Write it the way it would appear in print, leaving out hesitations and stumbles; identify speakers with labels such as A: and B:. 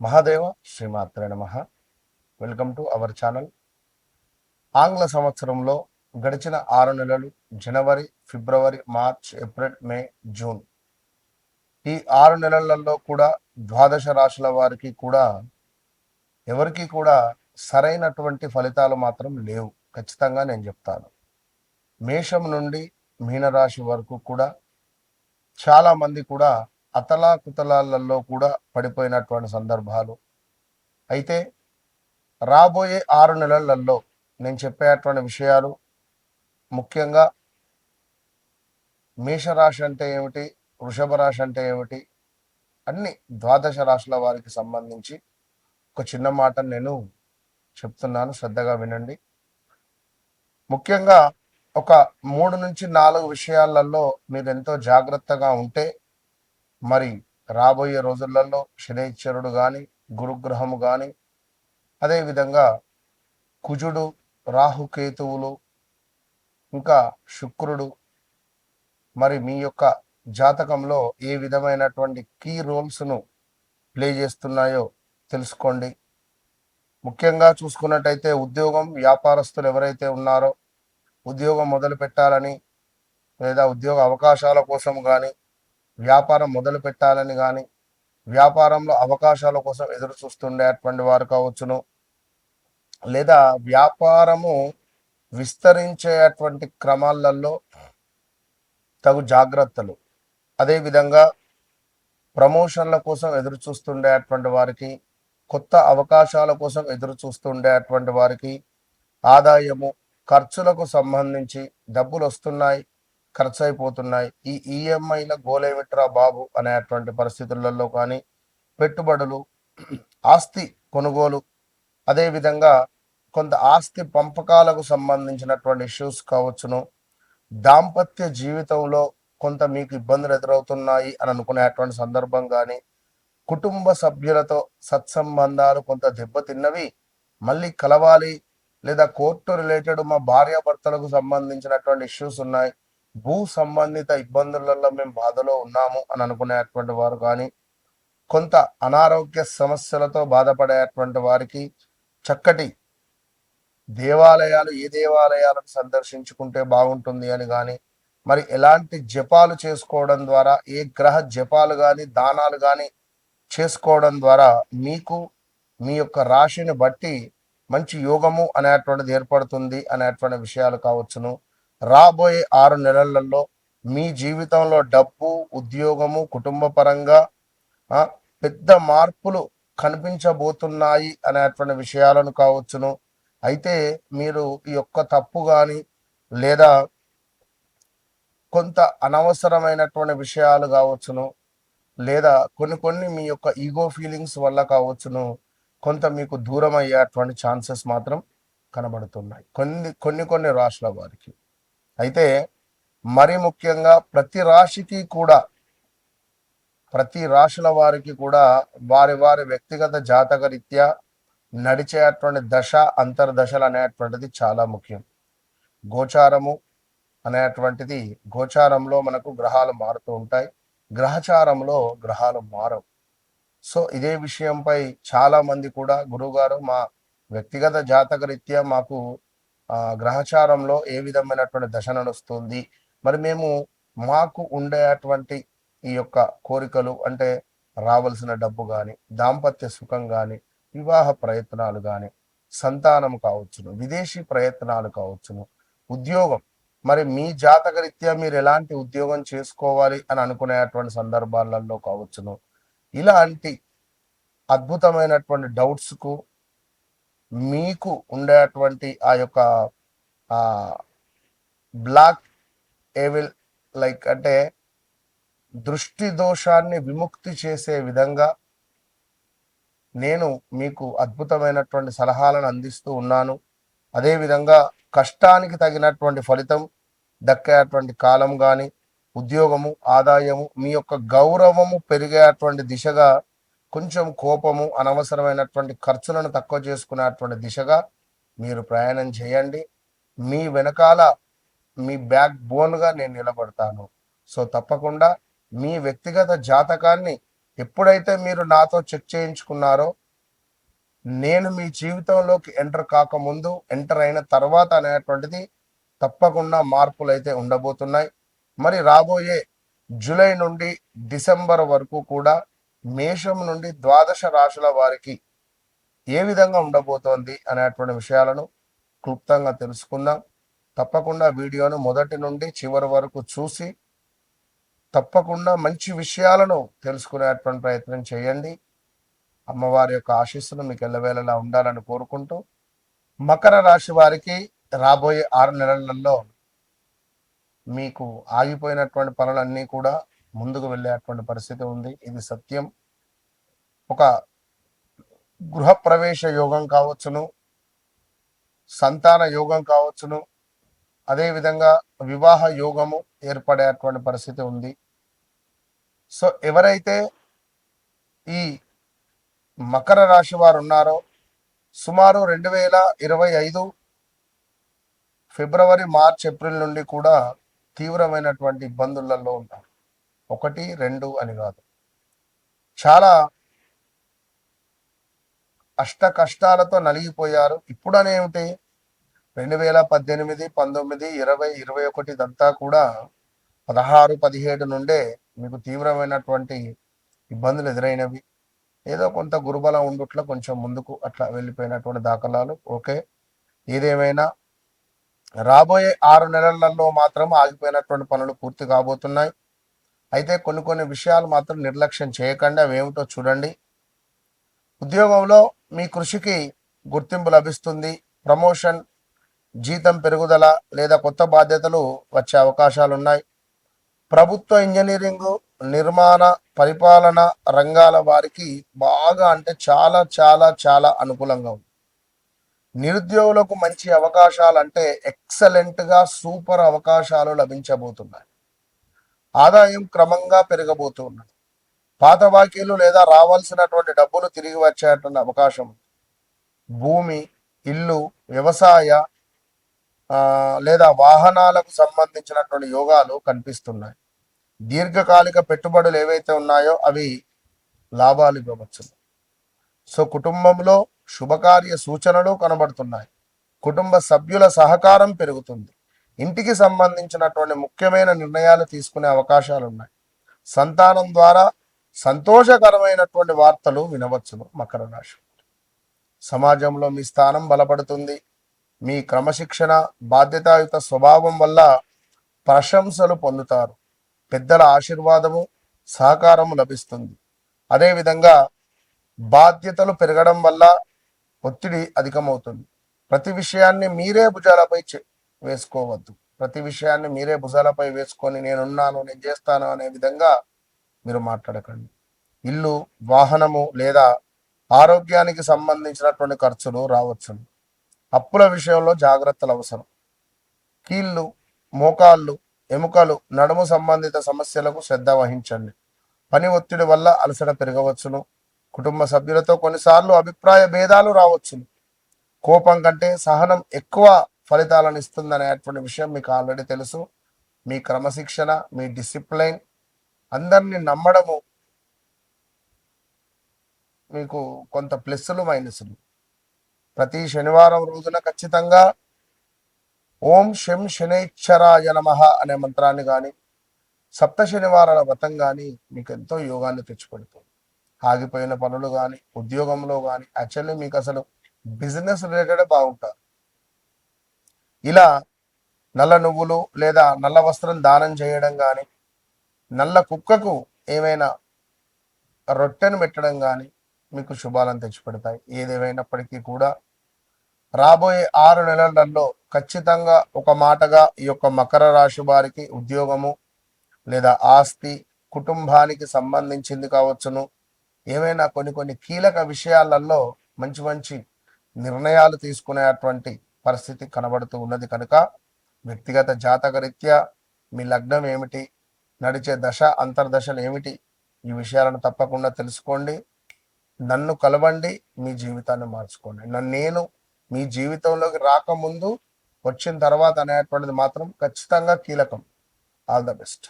A: మహాదేవ శ్రీమాత్రే నమః. Welcome to our channel. ఆంగ్ల సంవత్సరంలో గడిచిన 6 నెలలు జనవరి, ఫిబ్రవరి, మార్చ్, ఏప్రిల్, మే, జూన్ ఈ 6 నెలలలో కూడా ద్వాదశ రాశుల వారికి కూడా ఎవరికి కూడా సరైనటువంటి ఫలితాలు మాత్రం లేవు. ఖచ్చితంగా నేను చెప్తాను. మేషం నుండి మీనరాశి వరకు కూడా చాలా మంది కూడా అతలాకుతలాలలో కూడా పడిపోయినటువంటి సందర్భాలు. అయితే రాబోయే 6 నెలలలో నేను చెప్పేటువంటి విషయాలు ముఖ్యంగా మేషరాశి అంటే ఏమిటి, వృషభ రాశి అంటే ఏమిటి, అన్ని ద్వాదశ రాశుల వారికి సంబంధించి ఒక చిన్న మాట నేను చెప్తున్నాను, శ్రద్ధగా వినండి. ముఖ్యంగా ఒక 3 నుంచి 4 విషయాలలో మీరు ఎంతో జాగ్రత్తగా ఉంటే మరి రాబోయే రోజులలో శనైశ్వరుడు కానీ, గురుగ్రహము కానీ, అదేవిధంగా కుజుడు, రాహుకేతువులు, ఇంకా శుక్రుడు మరి మీ యొక్క జాతకంలో ఏ విధమైనటువంటి కీ రోల్స్ను ప్లే చేస్తున్నాయో తెలుసుకోండి. ముఖ్యంగా చూసుకున్నట్టయితే ఉద్యోగం, వ్యాపారస్తులు ఎవరైతే ఉన్నారో ఉద్యోగం మొదలు పెట్టాలని లేదా ఉద్యోగ అవకాశాల కోసం కానీ, వ్యాపారం మొదలు పెట్టాలని కానీ, వ్యాపారంలో అవకాశాల కోసం ఎదురు చూస్తుండేటువంటి వారు కావచ్చును, లేదా వ్యాపారము విస్తరించేటువంటి క్రమాలలో తగు జాగ్రత్తలు, అదేవిధంగా ప్రమోషన్ల కోసం ఎదురు చూస్తుండేటువంటి వారికి, కొత్త అవకాశాల కోసం ఎదురు చూస్తుండేటువంటి వారికి, ఆదాయము, ఖర్చులకు సంబంధించి డబ్బులు వస్తున్నాయి, ఖర్చు అయిపోతున్నాయి, ఈ ఈఎంఐల గోలేమిట్రా బాబు అనేటువంటి పరిస్థితులలో కానీ, పెట్టుబడులు, ఆస్తి కొనుగోలు, అదేవిధంగా కొంత ఆస్తి పంపకాలకు సంబంధించినటువంటి ఇష్యూస్ కావచ్చును, దాంపత్య జీవితంలో కొంత మీకు ఇబ్బందులు ఎదురవుతున్నాయి అని అనుకునేటువంటి సందర్భం కానీ, కుటుంబ సభ్యులతో సత్సంబంధాలు కొంత దెబ్బతిన్నవి, మళ్ళీ కలవాలి, లేదా కోర్టు రిలేటెడ్ మా భార్యాభర్తలకు సంబంధించినటువంటి ఇష్యూస్ ఉన్నాయి, భూ సంబంధిత ఇబ్బందులలో మేము బాధలో ఉన్నాము అని అనుకునేటువంటి వారు కానీ, కొంత అనారోగ్య సమస్యలతో బాధపడేటువంటి వారికి చక్కటి దేవాలయాలు, ఏ దేవాలయాలను సందర్శించుకుంటే బాగుంటుంది అని కానీ, మరి ఎలాంటి జపాలు చేసుకోవడం ద్వారా, ఏ గ్రహ జపాలు కానీ దానాలు కానీ చేసుకోవడం ద్వారా మీకు మీ యొక్క రాశిని బట్టి మంచి యోగము అనేటువంటిది ఏర్పడుతుంది అనేటువంటి విషయాలు కావచ్చును. రాబోయే 6 నెలలలో మీ జీవితంలో డబ్బు, ఉద్యోగము, కుటుంబ పరంగా పెద్ద మార్పులు కనిపించబోతున్నాయి అనేటువంటి విషయాలను కావచ్చును. అయితే మీరు ఈ యొక్క తప్పు కానీ లేదా కొంత అనవసరమైనటువంటి విషయాలు కావచ్చును, లేదా కొన్ని మీ యొక్క ఈగో ఫీలింగ్స్ వల్ల కావచ్చును, కొంత మీకు దూరం అయ్యేటువంటి ఛాన్సెస్ మాత్రం కనబడుతున్నాయి కొన్ని రాశుల వారికి. అయితే మరి ముఖ్యంగా ప్రతి రాశుల వారికి కూడా వారి వారి వ్యక్తిగత జాతక రీత్యా నడిచేటువంటి దశ, అంతర్దశలు అనేటువంటిది చాలా ముఖ్యం. గోచారము అనేటువంటిది, గోచారంలో మనకు గ్రహాలు మారుతూ ఉంటాయి, గ్రహచారంలో గ్రహాలు మారవు. సో ఇదే విషయంపై చాలా మంది కూడా గురువుగారు మా వ్యక్తిగత జాతక రీత్యా మాకు గ్రహచారంలో ఏ విధమైనటువంటి దశ నడుస్తుంది, మరి మేము మాకు ఉండేటువంటి ఈ యొక్క కోరికలు అంటే రావాల్సిన డబ్బు కానీ, దాంపత్య సుఖం కానీ, వివాహ ప్రయత్నాలు కానీ, సంతానం కావచ్చును, విదేశీ ప్రయత్నాలు కావచ్చును, ఉద్యోగం, మరి మీ జాతక రీత్యా మీరు ఎలాంటి ఉద్యోగం చేసుకోవాలి అని అనుకునేటువంటి సందర్భాలలో కావచ్చును, ఇలాంటి అద్భుతమైనటువంటి డౌట్స్కు మీకు ఉండేటువంటి ఆ యొక్క బ్లాక్ ఏవిల్ లైక్ అంటే దృష్టి దోషాన్ని విముక్తి చేసే విధంగా నేను మీకు అద్భుతమైనటువంటి సలహాలను అందిస్తూ ఉన్నాను. అదేవిధంగా కష్టానికి తగినటువంటి ఫలితం దక్కేటువంటి కాలం కానీ, ఉద్యోగము, ఆదాయము, మీ యొక్క గౌరవము పెరిగేటువంటి దిశగా, కొంచెం కోపము, అనవసరమైనటువంటి ఖర్చులను తక్కువ చేసుకునేటువంటి దిశగా మీరు ప్రయాణం చేయండి. మీ వెనకాల మీ బ్యాక్ బోన్గా నేను నిలబడతాను. సో తప్పకుండా మీ వ్యక్తిగత జాతకాన్ని ఎప్పుడైతే మీరు నాతో చెక్ చేయించుకున్నారో, నేను మీ జీవితంలోకి ఎంటర్ కాకముందు, ఎంటర్ అయిన తర్వాత అనేటువంటిది తప్పకుండా మార్పులు అయితే ఉండబోతున్నాయి. మరి రాబోయే జూలై నుండి డిసెంబర్ వరకు కూడా మేషం నుండి ద్వాదశ రాశుల వారికి ఏ విధంగా ఉండబోతోంది అనేటువంటి విషయాలను క్లుప్తంగా తెలుసుకుందాం. తప్పకుండా వీడియోను మొదటి నుండి చివరి వరకు చూసి తప్పకుండా మంచి విషయాలను తెలుసుకునేటువంటి ప్రయత్నం చేయండి. అమ్మవారి యొక్క ఆశీస్సులు మీకు ఎల్లవేళలా ఉండాలని కోరుకుంటూ, మకర రాశి వారికి రాబోయే 6 నెలలలో మీకు ఆగిపోయినటువంటి పనులన్నీ కూడా ముందుకు వెళ్ళేటువంటి పరిస్థితి ఉంది. ఇది సత్యం. ఒక గృహప్రవేశ యోగం కావచ్చును, సంతాన యోగం కావచ్చును, అదేవిధంగా వివాహ యోగము ఏర్పడేటువంటి పరిస్థితి ఉంది. సో ఎవరైతే ఈ మకర రాశి వారు ఉన్నారో, సుమారు 2025 ఫిబ్రవరి, మార్చ్, ఏప్రిల్ నుండి కూడా తీవ్రమైనటువంటి ఇబ్బందులలో ఉంటారు. 1, 2 అని కాదు, చాలా అష్ట కష్టాలతో నలిగిపోయారు. ఇప్పుడు అనేమిటి, 2018, 19, 20, 21 ఇదంతా కూడా 16, 17 నుండే మీకు తీవ్రమైనటువంటి ఇబ్బందులు ఎదురైనవి. ఏదో కొంత గురుబలం ఉండుట్లా కొంచెం ముందుకు అట్లా వెళ్ళిపోయినటువంటి దాఖలాలు. ఓకే, ఏదేమైనా రాబోయే 6 నెలలలో మాత్రం ఆగిపోయినటువంటి పనులు పూర్తి కాబోతున్నాయి. అయితే కొన్ని విషయాలు మాత్రం నిర్లక్ష్యం చేయకండి. అవి ఏమిటో చూడండి. ఉద్యోగంలో మీ కృషికి గుర్తింపు లభిస్తుంది. ప్రమోషన్, జీతం పెరుగుదల లేదా కొత్త బాధ్యతలు వచ్చే అవకాశాలు ఉన్నాయి. ప్రభుత్వ, ఇంజనీరింగ్, నిర్మాణ, పరిపాలన రంగాల వారికి బాగా అంటే చాలా చాలా చాలా అనుకూలంగా ఉంది. నిరుద్యోగులకు మంచి అవకాశాలు అంటే ఎక్సలెంట్గా సూపర్ అవకాశాలు లభించబోతున్నాయి. ఆదాయం క్రమంగా పెరగబోతున్నది. పాత బాకీలు లేదా రావాల్సినటువంటి డబ్బులు తిరిగి వచ్చేటువంటి అవకాశం ఉంది. భూమి, ఇల్లు, వ్యవసాయ లేదా వాహనాలకు సంబంధించినటువంటి యోగాలు కనిపిస్తున్నాయి. దీర్ఘకాలిక పెట్టుబడులు ఏవైతే ఉన్నాయో అవి లాభాలు ఇవ్వవచ్చు. సో కుటుంబంలో శుభకార్య సూచనలు కనబడుతున్నాయి. కుటుంబ సభ్యుల సహకారం పెరుగుతుంది. ఇంటికి సంబంధించినటువంటి ముఖ్యమైన నిర్ణయాలు తీసుకునే అవకాశాలు ఉన్నాయి. సంతానం ద్వారా సంతోషకరమైనటువంటి వార్తలు వినవచ్చును. మకర రాశి సమాజంలో మీ స్థానం బలపడుతుంది. మీ క్రమశిక్షణ, బాధ్యతాయుత స్వభావం వల్ల ప్రశంసలు పొందుతారు. పెద్దల ఆశీర్వాదము, సహకారము లభిస్తుంది. అదేవిధంగా బాధ్యతలు పెరగడం వల్ల ఒత్తిడి అధికమవుతుంది. ప్రతి విషయాన్ని మీరే భుజాలపై వేసుకోవద్దు. ప్రతి విషయాన్ని మీరే భుజాలపై వేసుకొని నేనున్నాను, నేను చేస్తాను అనే విధంగా మీరు మాట్లాడకండి. ఇల్లు, వాహనము లేదా ఆరోగ్యానికి సంబంధించినటువంటి ఖర్చులు రావచ్చును. అప్పుల విషయంలో జాగ్రత్తలు అవసరం. కీళ్ళు, మోకాళ్ళు, ఎముకలు, నడుము సంబంధిత సమస్యలకు శ్రద్ధ వహించండి. పని ఒత్తిడి వల్ల అలసట పెరగవచ్చును. కుటుంబ సభ్యులతో కొన్నిసార్లు అభిప్రాయ భేదాలు రావచ్చును. కోపం కంటే సహనం ఎక్కువ ఫలితాలను ఇస్తుందనేటువంటి విషయం మీకు ఆల్రెడీ తెలుసు. మీ క్రమశిక్షణ, మీ డిసిప్లైన్, అందరినీ నమ్మడము మీకు కొంత ప్లస్సులు మైనస్లు. ప్రతి శనివారం రోజున ఖచ్చితంగా ఓం శం శనైశ్చరాయ నమః అనే మంత్రాన్ని కానీ, సప్త శనివారాల వ్రతం కానీ మీకు ఎంతో యోగాన్ని తెచ్చిపెడుతుంది. ఆగిపోయిన పనులు కానీ, ఉద్యోగంలో కానీ, యాక్చువల్లీ మీకు అసలు బిజినెస్ రిలేటెడ్ బాగుంటారు. ఇలా నల్ల నువ్వులు లేదా నల్ల వస్త్రం దానం చేయడం కానీ, నల్ల కుక్కకు ఏమైనా రొట్టెను పెట్టడం కానీ మీకు శుభాలను తెచ్చిపెడతాయి. ఏదేమైనప్పటికీ కూడా రాబోయే 6 నెలలలో ఖచ్చితంగా ఒక మాటగా ఈ యొక్క మకర రాశి వారికి ఉద్యోగము లేదా ఆస్తి, కుటుంబానికి సంబంధించింది కావచ్చును, ఏమైనా కొన్ని కీలక విషయాలలో మంచి నిర్ణయాలు తీసుకునేటువంటి పరిస్థితి కనబడుతూ ఉన్నది. కనుక వ్యక్తిగత జాతకరీత్యా మీ లగ్నం ఏమిటి, నడిచే దశ అంతర్దశలు ఏమిటి, ఈ విషయాలను తప్పకుండా తెలుసుకోండి. నన్ను కలవండి, మీ జీవితాన్ని మార్చుకోండి. నేను మీ జీవితంలోకి రాకముందు, వచ్చిన తర్వాత అనేటువంటిది మాత్రం ఖచ్చితంగా కీలకం. All the best.